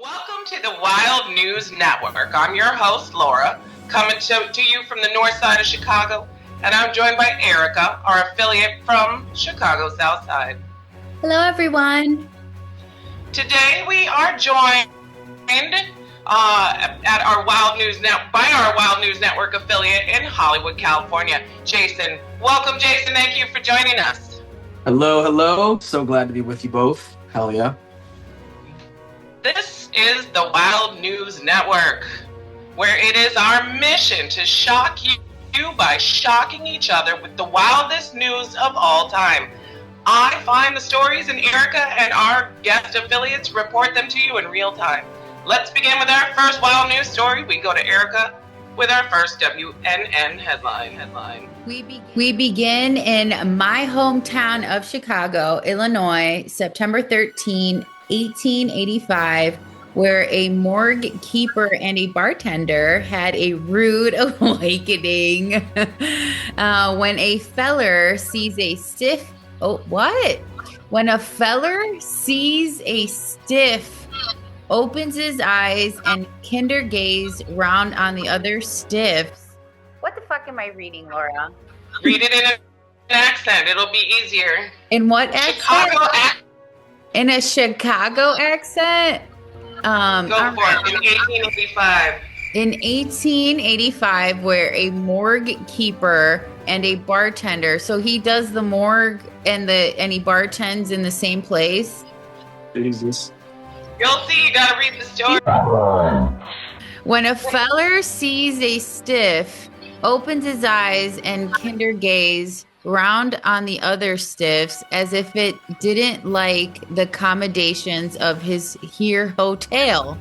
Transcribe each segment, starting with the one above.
Welcome to the Wild News Network. I'm your host, Laura, coming to you from the north side of Chicago, and I'm joined by Erica, our affiliate from Chicago South Side. Hello, everyone. Today we are joined at our Wild News by our Wild News Network affiliate in Hollywood, California, Jason. Welcome, Jason. Thank you for joining us. Hello. So glad to be with you both. Hell yeah. This is the Wild News Network, where it is our mission to shock you by shocking each other with the wildest news of all time. I find the stories, and Erica and our guest affiliates report them to you in real time. Let's begin with our first wild news story. We go to Erica with our first WNN headline. We begin in my hometown of Chicago, Illinois, September 13, 1885, where a morgue keeper and a bartender had a rude awakening when a feller sees a stiff. Oh, what? When a feller sees a stiff, opens his eyes and kinder gaze round on the other stiffs. What the fuck am I reading, Laura? Read it in an accent. It'll be easier. In what accent? Chicago accent. In a Chicago accent? Go for it. In 1885. In 1885, where a morgue keeper and a bartender, so he does the morgue and he bartends in the same place. Jesus. You'll see. You gotta read the story. When a feller sees a stiff, opens his eyes and kinder gaze round on the other stiffs as if it didn't like the accommodations of his here hotel.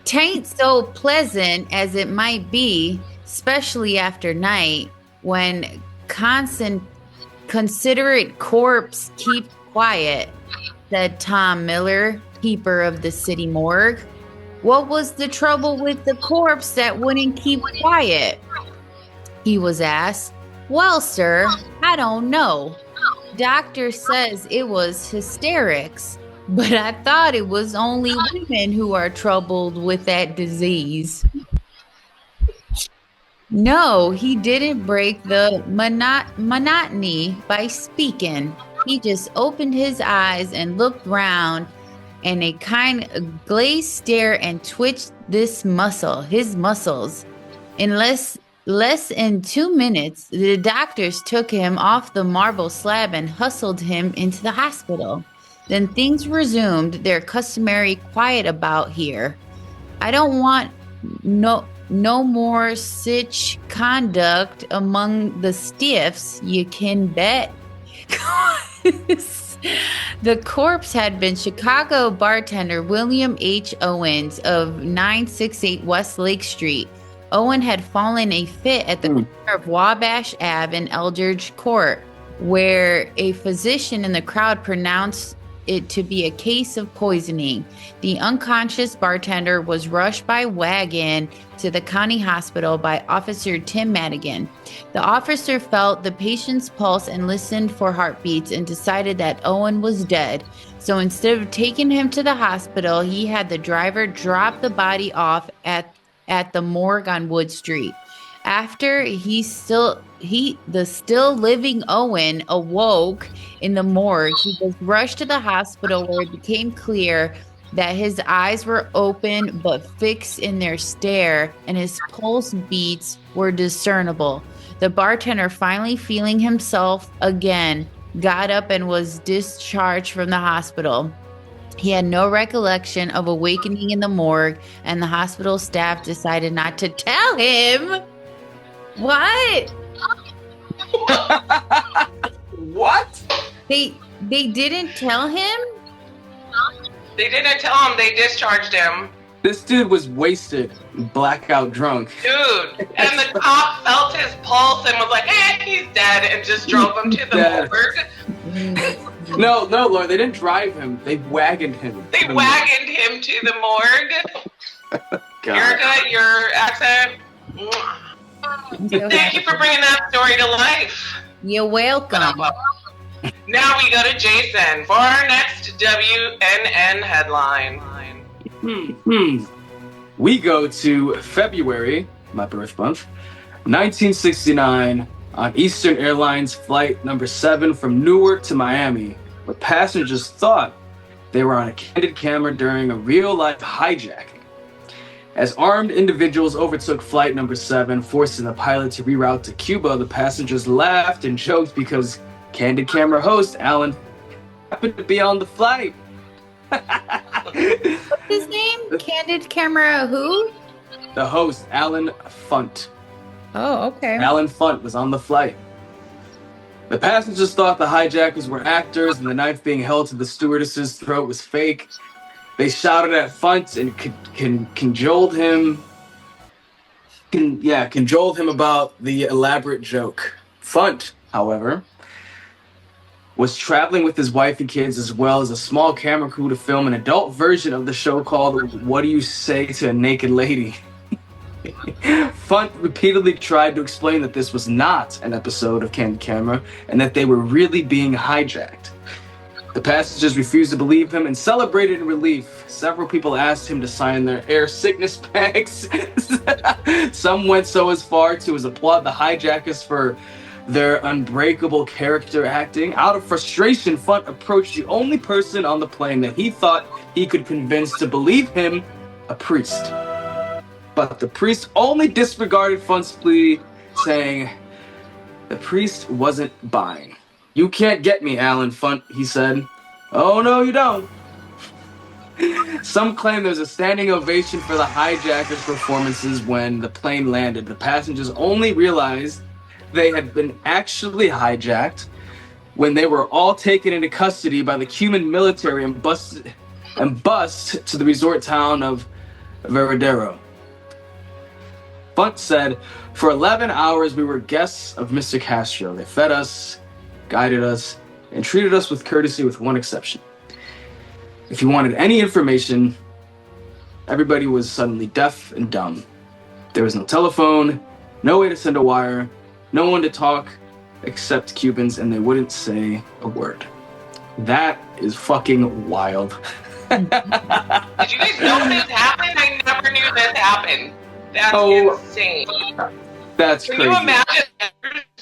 Tain't so pleasant as it might be, especially after night, when considerate corpse keep quiet, said Tom Miller, keeper of the city morgue. What was the trouble with the corpse that wouldn't keep quiet? He was asked. Well, sir, I don't know. Doctor says it was hysterics, but I thought it was only women who are troubled with that disease. No, he didn't break the monotony by speaking. He just opened his eyes and looked round and a kind of glazed stare and twitched his muscles. In less than 2 minutes, the doctors took him off the marble slab and hustled him into the hospital. Then things resumed their customary quiet about here. I don't want no more sich conduct among the stiffs, you can bet. The corpse had been Chicago bartender William H. Owens of 968 West Lake Street. Owen had fallen a fit at the corner of Wabash Ave and Eldridge Court, where a physician in the crowd pronounced it to be a case of poisoning. The unconscious bartender was rushed by wagon to the county hospital by Officer Tim Madigan. The officer felt the patient's pulse and listened for heartbeats and decided that Owen was dead. So instead of taking him to the hospital, he had the driver drop the body off at the morgue on Wood Street. After the still living Owen awoke in the morgue, he was rushed to the hospital where it became clear that his eyes were open but fixed in their stare and his pulse beats were discernible. The bartender, finally feeling himself again, got up and was discharged from the hospital. He had no recollection of awakening in the morgue, and the hospital staff decided not to tell him. What? What? They didn't tell him? They didn't tell him. They discharged him. This dude was wasted, blackout drunk. Dude, and the cop felt his pulse and was like, he's dead, and just drove him to the morgue. No, Laura, they didn't drive him. They wagoned him. They wagoned him to the morgue. Erica, your accent. Thank you for bringing that story to life. You're welcome. Now we go to Jason for our next WNN headline. We go to February, my birth month, 1969, on Eastern Airlines flight number 7 from Newark to Miami, where passengers thought they were on a candid camera during a real-life hijacking. As armed individuals overtook flight number 7, forcing the pilot to reroute to Cuba, the passengers laughed and joked because candid camera host Alan happened to be on the flight. What's his name? Candid camera who? The host, Alan Funt. Oh, okay. Alan Funt was on the flight. The passengers thought the hijackers were actors and the knife being held to the stewardess's throat was fake. They shouted at Funt and cajoled him about the elaborate joke. Funt, however, was traveling with his wife and kids as well as a small camera crew to film an adult version of the show called What Do You Say to a Naked Lady? Funt repeatedly tried to explain that this was not an episode of Candid Camera and that they were really being hijacked. The passengers refused to believe him and celebrated in relief. Several people asked him to sign their air sickness bags. Some went so as far to applaud the hijackers for their unbreakable character acting. Out of frustration, Funt approached the only person on the plane that he thought he could convince to believe him, a priest. But the priest only disregarded Funt's plea, saying, "The priest wasn't buying. You can't get me, Alan Funt," he said. "Oh, no, you don't." Some claim there's a standing ovation for the hijackers' performances when the plane landed. The passengers only realized they had been actually hijacked when they were all taken into custody by the Cuban military and bused to the resort town of Veradero. Funt said, "For 11 hours we were guests of Mr. Castro. They fed us, guided us, and treated us with courtesy with one exception. If you wanted any information, everybody was suddenly deaf and dumb. There was no telephone, no way to send a wire, no one to talk except Cubans, and they wouldn't say a word." That is fucking wild. Did you guys know this happened? I never knew this happened. That's insane. That's Can crazy. you imagine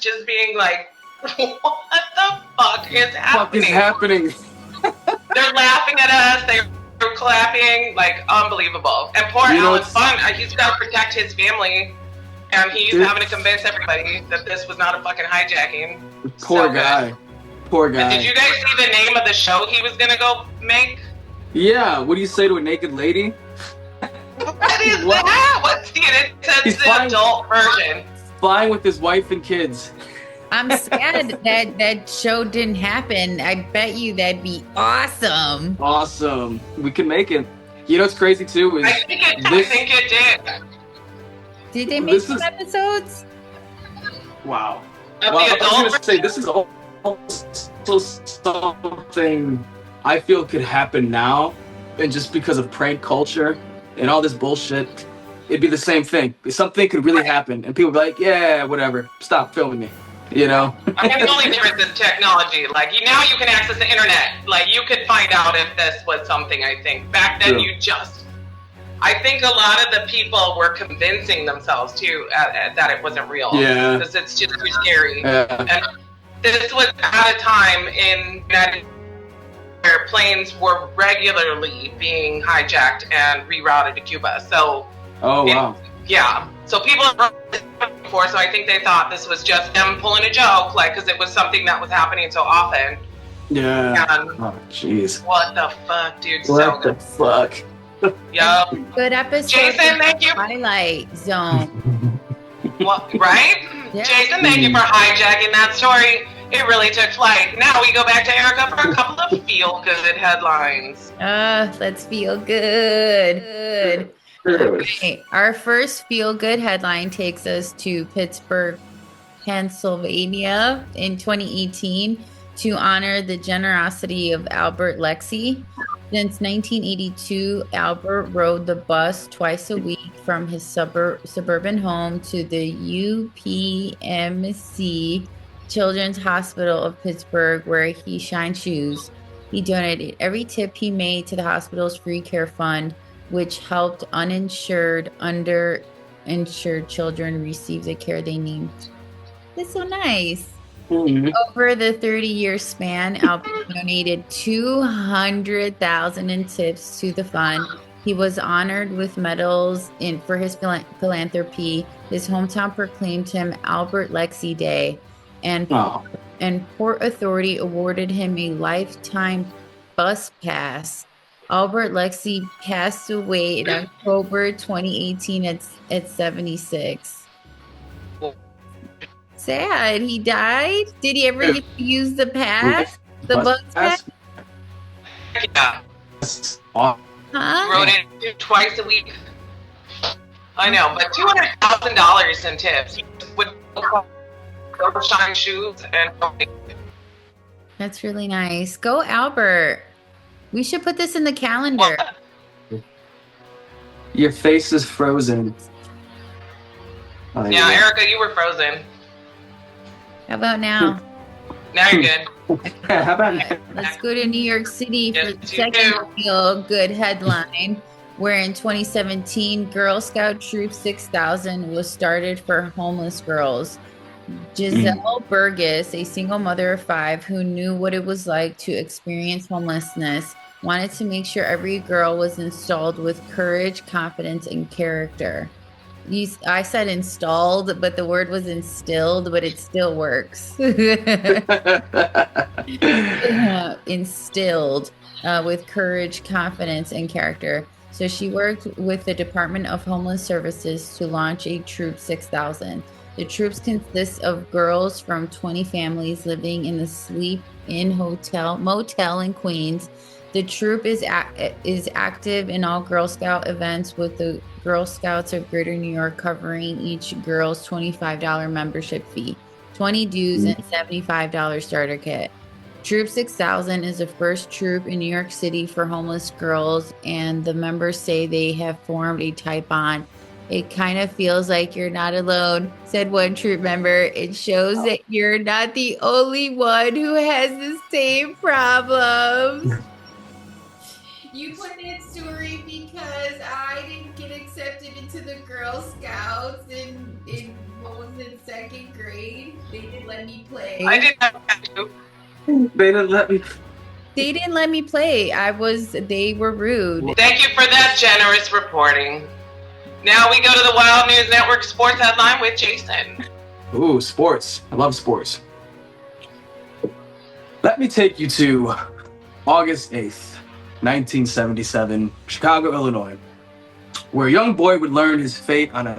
just being like, what the fuck is happening? They're laughing at us. They're clapping. Like, unbelievable. And poor Alan Funt, he's got to protect his family. And he's having to convince everybody that this was not a fucking hijacking. Poor guy. Poor guy. And did you guys see the name of the show he was going to go make? Yeah, what do you say to a naked lady? What is that? What's it? It says the adult version. Flying with his wife and kids. I'm sad that show didn't happen. I bet you that'd be awesome. Awesome. We can make it. You know what's crazy too? I think it did. Did they make some episodes? Wow. Of Well, the I was adult gonna say this is also something I feel could happen now, and just because of prank culture and all this bullshit, it'd be the same thing. Something could really happen, and people be like, "Yeah, whatever. Stop filming me." You know? I mean, the only difference is technology. Like, now you can access the internet. Like, you could find out if this was something, I think. Back then, I think a lot of the people were convincing themselves, too, that it wasn't real. Yeah. Because it's just too scary. Yeah. And this was at a time in United where planes were regularly being hijacked and rerouted to Cuba. So, wow. Yeah. So people have before, so I think they thought this was just them pulling a joke, like, because it was something that was happening so often. Yeah. And oh, jeez. what the fuck, dude? What the fuck? Yo. Good episode. Jason, thank you. Twilight Zone. What, right? Yeah. Jason, thank you for hijacking that story. It really took flight. Now we go back to Erica for a couple of feel-good headlines. Let's feel good. Okay, our first feel-good headline takes us to Pittsburgh, Pennsylvania in 2018 to honor the generosity of Albert Lexie. Since 1982, Albert rode the bus twice a week from his suburban home to the UPMC Children's Hospital of Pittsburgh, where he shined shoes. He donated every tip he made to the hospital's free care fund. which helped uninsured, underinsured children receive the care they need. That's so nice. Mhm. Over the 30-year span, Albert donated $200,000 in tips to the fund. He was honored with medals for his philanthropy. His hometown proclaimed him Albert Lexi Day, and Oh. Port Authority awarded him a lifetime bus pass. Albert Lexi passed away in October 2018 at 76. Sad. He died? Did he ever get to use the pass? The bus pass? Yeah. Awesome. Huh? Wrote it twice a week. I know, but $200,000 in tips. He would go shine shoes and. That's really nice. Go, Albert. We should put this in the calendar. Your face is frozen. Yeah, Erica, you were frozen. How about now? Now you're good. How about now? Let's go to New York City for the Yes, you second do. feel good headline, where in 2017, Girl Scout Troop 6000 was started for homeless girls. Giselle Burgess, a single mother of 5 who knew what it was like to experience homelessness, wanted to make sure every girl was installed with courage, confidence, and character. I said installed, but the word was instilled, but it still works. Instilled with courage, confidence, and character. So she worked with the Department of Homeless Services to launch a Troop 6000. The troops consist of girls from 20 families living in the Sleep-In motel in Queens. The troop is active in all Girl Scout events, with the Girl Scouts of Greater New York covering each girl's $25 membership fee, 20 dues, and $75 starter kit. Troop 6000 is the first troop in New York City for homeless girls, and the members say they have formed a tight bond. It kind of feels like you're not alone, said one troop member. It shows that you're not the only one who has the same problems. You put that story because I didn't get accepted into the Girl Scouts in what was it, 2nd grade? They didn't let me play. I didn't have to. They didn't let me. They didn't let me play. They were rude. Thank you for that generous reporting. Now we go to the Wild News Network sports headline with Jason. Ooh, sports. I love sports. Let me take you to August 8th, 1977, Chicago, Illinois, where a young boy would learn his fate on a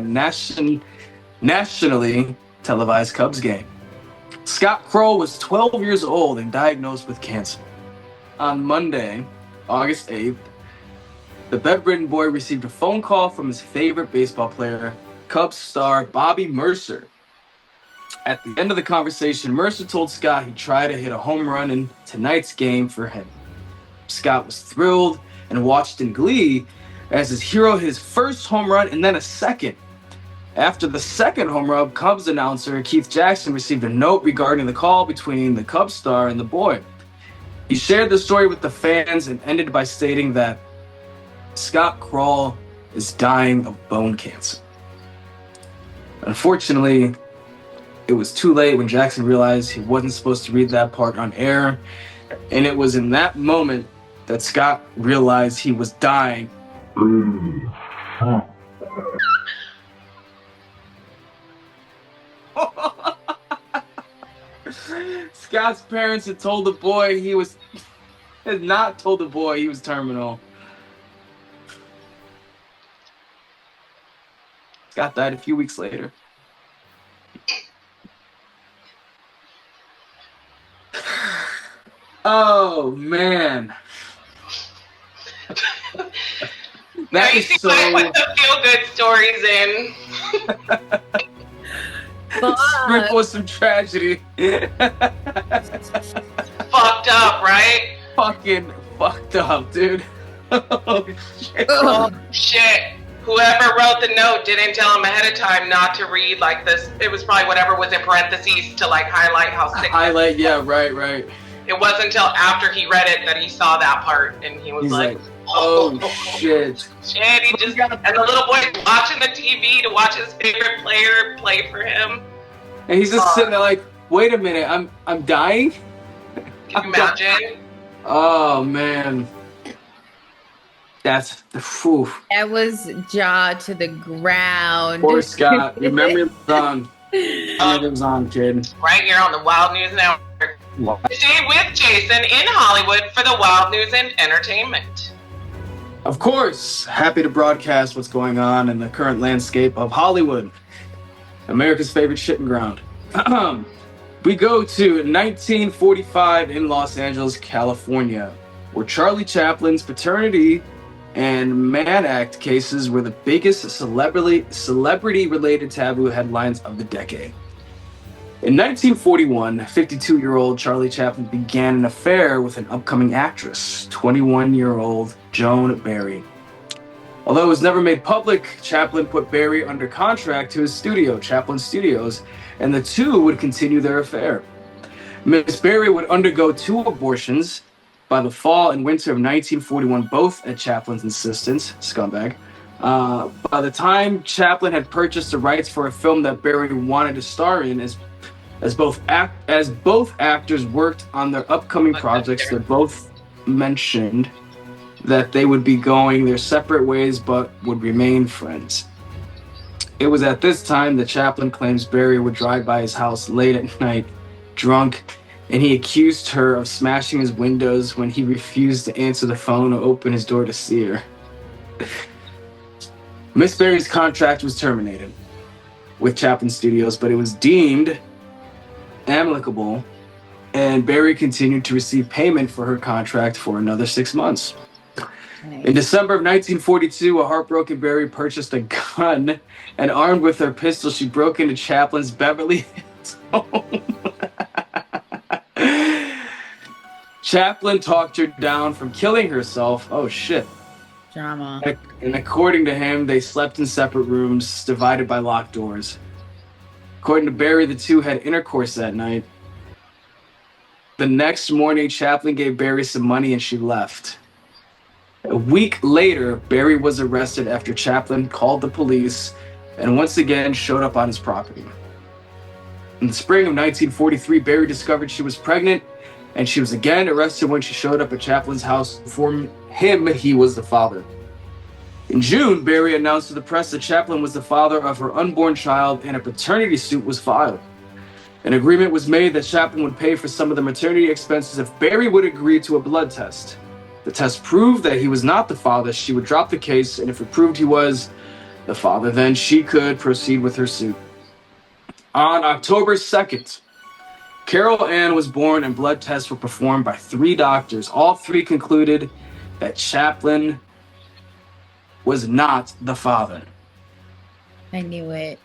nationally televised Cubs game. Scott Kroll was 12 years old and diagnosed with cancer. On Monday, August 8th, the bedridden boy received a phone call from his favorite baseball player, Cubs star Bobby Mercer. At the end of the conversation, Mercer told Scott he'd try to hit a home run in tonight's game for him. Scott was thrilled and watched in glee as his hero hit his first home run and then a second. After the second home run, Cubs announcer Keith Jackson received a note regarding the call between the Cubs star and the boy. He shared the story with the fans and ended by stating that Scott Kroll is dying of bone cancer. Unfortunately, it was too late when Jackson realized he wasn't supposed to read that part on air, and it was in that moment that Scott realized he was dying. Scott's parents had not told the boy he was terminal. Scott died a few weeks later. Oh man. That is so. I put the feel-good stories in. Sprinkle with some tragedy. Fucked up, right? Fucking fucked up, dude. Oh shit. Oh shit. Whoever wrote the note didn't tell him ahead of time not to read like this. It was probably whatever was in parentheses to like highlight how sick. Yeah, right. It wasn't until after he read it that he saw that part and he was He's like, Oh shit! Shit, he just and the little boy's watching the TV to watch his favorite player play for him. And he's just sitting there like, wait a minute, I'm dying? Can you imagine? Oh man. That's the whew. That was jaw to the ground. Poor Scott. Your memory was on. Memory was on, kid. Right here on the Wild News Network. Stay with Jason in Hollywood for the Wild News and Entertainment. Of course, happy to broadcast what's going on in the current landscape of Hollywood, America's favorite shitting ground. We go to 1945 in Los Angeles, California, where Charlie Chaplin's paternity and Mann Act cases were the biggest celebrity-related taboo headlines of the decade. In 1941, 52-year-old Charlie Chaplin began an affair with an upcoming actress, 21-year-old Joan Barry. Although it was never made public, Chaplin put Barry under contract to his studio, Chaplin Studios, and the two would continue their affair. Miss Barry would undergo 2 abortions by the fall and winter of 1941, both at Chaplin's insistence, scumbag. By the time Chaplin had purchased the rights for a film that Barry wanted to star in, as both actors worked on their upcoming projects, they both mentioned that they would be going their separate ways but would remain friends. It was at this time that Chaplin claims Barry would drive by his house late at night, drunk, and he accused her of smashing his windows when he refused to answer the phone or open his door to see her. Miss Barry's contract was terminated with Chaplin Studios, but it was deemed amicable, and Barry continued to receive payment for her contract for another 6 months. In December of 1942, a heartbroken Barry purchased a gun, and armed with her pistol, she broke into Chaplin's Beverly Hills home. Chaplin talked her down from killing herself. Oh shit. Drama. And according to him, they slept in separate rooms, divided by locked doors. According to Barry, the two had intercourse that night. The next morning, Chaplin gave Barry some money and she left. A week later, Barry was arrested after Chaplin called the police and once again showed up on his property. In the spring of 1943, Barry discovered she was pregnant, and she was again arrested when she showed up at Chaplin's house to inform him he was the father. In June, Barry announced to the press that Chaplin was the father of her unborn child, and a paternity suit was filed. An agreement was made that Chaplin would pay for some of the maternity expenses if Barry would agree to a blood test. The test proved that he was not the father. She would drop the case, and if it proved he was the father, then she could proceed with her suit. On October 2nd, Carol Ann was born, and blood tests were performed by 3 doctors. All 3 concluded that Chaplin was not the father. I knew it.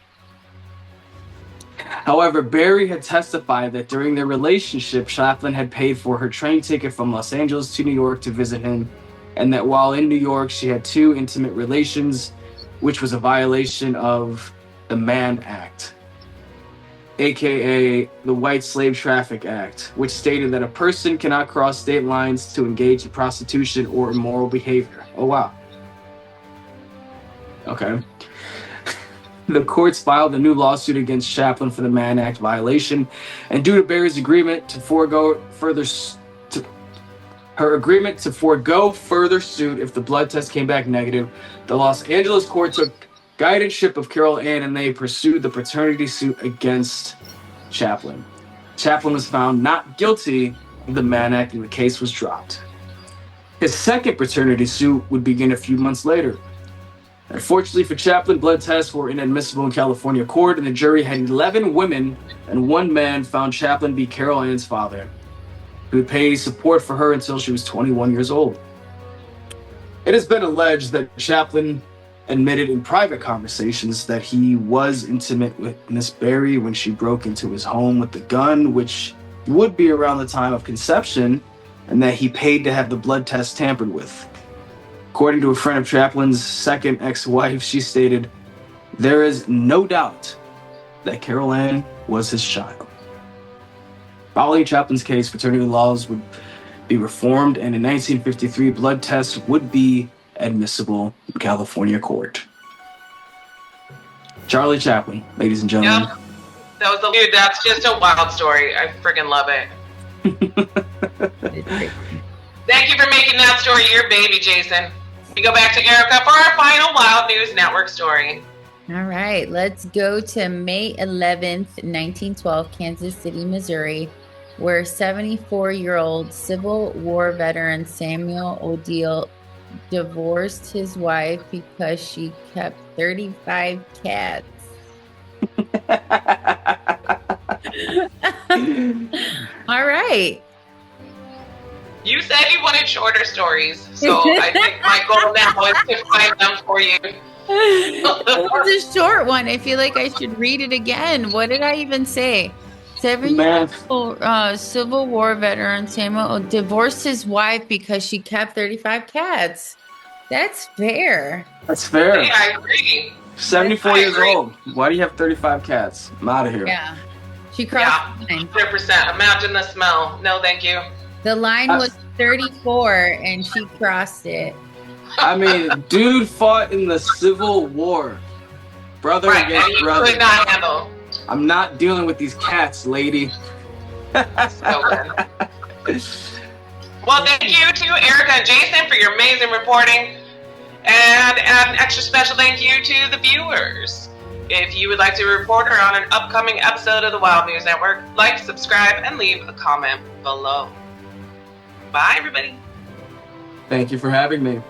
However, Barry had testified that during their relationship, Chaplin had paid for her train ticket from Los Angeles to New York to visit him, and that while in New York, she had 2 intimate relations, which was a violation of the Mann Act, aka the White Slave Traffic Act, which stated that a person cannot cross state lines to engage in prostitution or immoral behavior. Oh, wow. Okay. The courts filed a new lawsuit against Chaplin for the Mann Act violation, and due to Barry's agreement to forego further suit if the blood test came back negative, the Los Angeles court took guardianship of Carol Ann, and they pursued the paternity suit against Chaplin. Chaplin was found not guilty of the Mann Act, and the case was dropped. His second paternity suit would begin a few months later. Unfortunately for Chaplin, blood tests were inadmissible in California court, and the jury had 11 women and 1 man found Chaplin be Carol Ann's father, who would pay support for her until she was 21 years old. It has been alleged that Chaplin admitted in private conversations that he was intimate with Miss Barry when she broke into his home with the gun, which would be around the time of conception, and that he paid to have the blood test tampered with. According to a friend of Chaplin's second ex-wife, she stated, "There is no doubt that Carol Ann was his child." Following Chaplin's case, fraternity laws would be reformed, and in 1953, blood tests would be admissible in California court. Charlie Chaplin, ladies and gentlemen. Yep. Dude, that's just a wild story. I freaking love it. Thank you for making that story your baby, Jason. We go back to Erica for our final Wild News Network story. All right, let's go to May 11th, 1912, Kansas City, Missouri, where 74-year-old Civil War veteran Samuel O'Deal divorced his wife because she kept 35 cats. All right. You said you wanted shorter stories, so I think my goal now is to find them for you. It's a short one. I feel like I should read it again. What did I even say? 7-year-old Civil War veteran Samuel divorced his wife because she kept 35 cats. That's fair. That's fair. Yeah, I agree. 74 years old. Why do you have 35 cats? I'm out of here. Yeah. She crossed the line. 100%. Imagine the smell. No, thank you. The line was 34 and she crossed it. I mean, dude fought in the Civil War. Brother against brother. Could not handle. I'm not dealing with these cats, lady. So good. Well, thank you to Erica and Jason for your amazing reporting. And an extra special thank you to the viewers. If you would like to report on an upcoming episode of the Wild News Network, like, subscribe, and leave a comment below. Bye, everybody. Thank you for having me.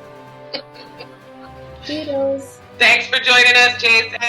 Kudos. Thanks for joining us, Jason.